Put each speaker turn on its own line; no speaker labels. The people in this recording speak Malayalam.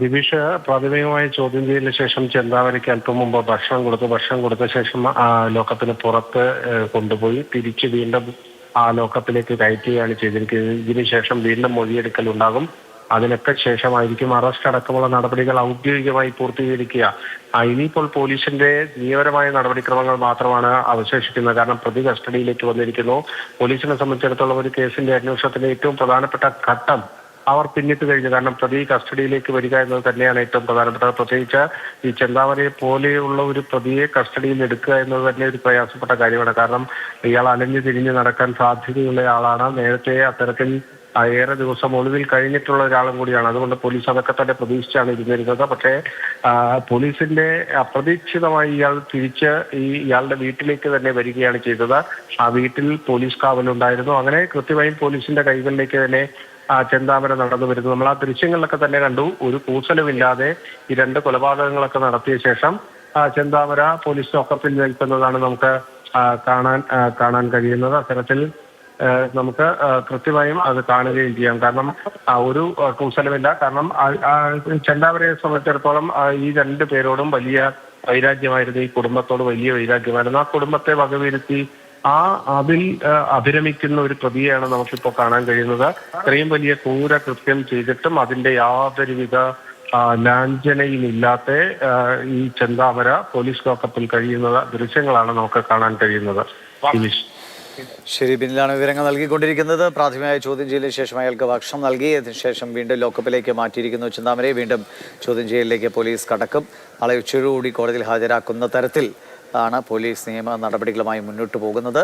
ദിവിഷ് പ്രാഥമികമായ ചോദ്യം ചെയ്യലിന് ശേഷം ചെന്താമരയ്ക്ക് അല്പം മുമ്പ് ഭക്ഷണം കൊടുത്ത ശേഷം ലോക്കപ്പിന് പുറത്ത് കൊണ്ടുപോയി തിരിച്ച് വീണ്ടും ആ ലോക്കപ്പിലേക്ക് കയറ്റുകയാണ് ചെയ്തിരിക്കുന്നത്. ഇതിനുശേഷം വീണ്ടും മൊഴിയെടുക്കൽ ഉണ്ടാകും. അതിനൊക്കെ ശേഷമായിരിക്കും അറസ്റ്റ് അടക്കമുള്ള നടപടികൾ ഔദ്യോഗികമായി പൂർത്തീകരിക്കുക. ഇനിയിപ്പോൾ പോലീസിന്റെ നിയമപരമായ നടപടിക്രമങ്ങൾ മാത്രമാണ് അവശേഷിക്കുന്നത്. കാരണം പ്രതി കസ്റ്റഡിയിലേക്ക് വന്നിരിക്കുന്നു. പോലീസിനെ സംബന്ധിച്ചിടത്തോളം ഒരു കേസിന്റെ അന്വേഷണത്തിന്റെ ഏറ്റവും പ്രധാനപ്പെട്ട ഘട്ടം അവർ പിന്നിട്ട് കഴിഞ്ഞു. കാരണം പ്രതി കസ്റ്റഡിയിലേക്ക് വരിക എന്നത് തന്നെയാണ് ഏറ്റവും പ്രധാനപ്പെട്ടത്. പ്രത്യേകിച്ച് ഈ ചെന്താമരയെ പോലെയുള്ള ഒരു പ്രതിയെ കസ്റ്റഡിയിൽ എടുക്കുക എന്നത് തന്നെ ഒരു പ്രയാസപ്പെട്ട കാര്യമാണ്. കാരണം ഇയാൾ അലഞ്ഞു തിരിഞ്ഞ് നടക്കാൻ സാധ്യതയുള്ള ആളാണ്. നേരത്തെ അത്തരത്തിൽ ഏറെ ദിവസം ഒളിവിൽ കഴിഞ്ഞിട്ടുള്ള ഒരാളും കൂടിയാണ്. അതുകൊണ്ട് പോലീസ് അതൊക്കെ തന്നെ പ്രതീക്ഷിച്ചാണ് ഇരുന്നിരുന്നത്. പക്ഷേ പോലീസിന്റെ അപ്രതീക്ഷിതമായി ഇയാൾ തിരിച്ച് ഇയാളുടെ വീട്ടിലേക്ക് തന്നെ വരികയാണ് ചെയ്തത്. ആ വീട്ടിൽ പോലീസ് കാവലുണ്ടായിരുന്നു. അങ്ങനെ കൃത്യമായും പോലീസിന്റെ കൈകളിലേക്ക് തന്നെ ചെന്താമര നടന്നു വരുന്നു. നമ്മൾ ആ ദൃശ്യങ്ങളിലൊക്കെ തന്നെ കണ്ടു. ഒരു കൂസലുമില്ലാതെ ഈ രണ്ട് കൊലപാതകങ്ങളൊക്കെ നടത്തിയ ശേഷം ചെന്താമര പോലീസ് ലോക്കപ്പിൽ നിൽക്കുന്നതാണ് നമുക്ക് കാണാൻ കഴിയുന്നത്. അത്തരത്തിൽ നമുക്ക് കൃത്യമായും അത് കാണുകയും ചെയ്യാം. കാരണം ഒരു കൂസലുമില്ല. കാരണം ചെന്താമരയെ സംബന്ധിച്ചിടത്തോളം ഈ രണ്ടു പേരോടും വലിയ വൈരാഗ്യമായിരുന്നു. ഈ കുടുംബത്തോട് വലിയ വൈരാഗ്യമായിരുന്നു. ആ കുടുംബത്തെ വകവരുത്തി അതിൽ അഭിരമിക്കുന്ന ഒരു പ്രതിയെയാണ് നമുക്കിപ്പോൾ കാണാൻ കഴിയുന്നത്. ഇത്രയും വലിയ ക്രൂര കൃത്യം ചെയ്തിട്ടും അതിന്റെ യാതൊരുവിധ ലാഞ്ചനയുമില്ലാത്ത ഈ ചെന്താമര പോലീസ് ലോക്കപ്പിൽ കഴിയുന്ന ദൃശ്യങ്ങളാണ് നമുക്ക് കാണാൻ കഴിയുന്നത്.
ശരി, ബിനിലാണ് വിവരങ്ങൾ നൽകിക്കൊണ്ടിരിക്കുന്നത്. പ്രാഥമികമായ ചോദ്യം ചെയ്യലിന് ശേഷം അയാൾക്ക് ഭക്ഷണം നൽകി. അതിനുശേഷം വീണ്ടും ലോക്കപ്പിലേക്ക് മാറ്റിയിരിക്കുന്നു ചെന്താമരയെ. വീണ്ടും ചോദ്യം ചെയ്യലിലേക്ക് പോലീസ് കടക്കും. നാളെ ഉച്ചയോടുകൂടി കോടതിയിൽ ഹാജരാക്കുന്ന തരത്തിൽ ആണ് പോലീസ് നിയമ നടപടികളുമായി മുന്നോട്ട് പോകുന്നത്.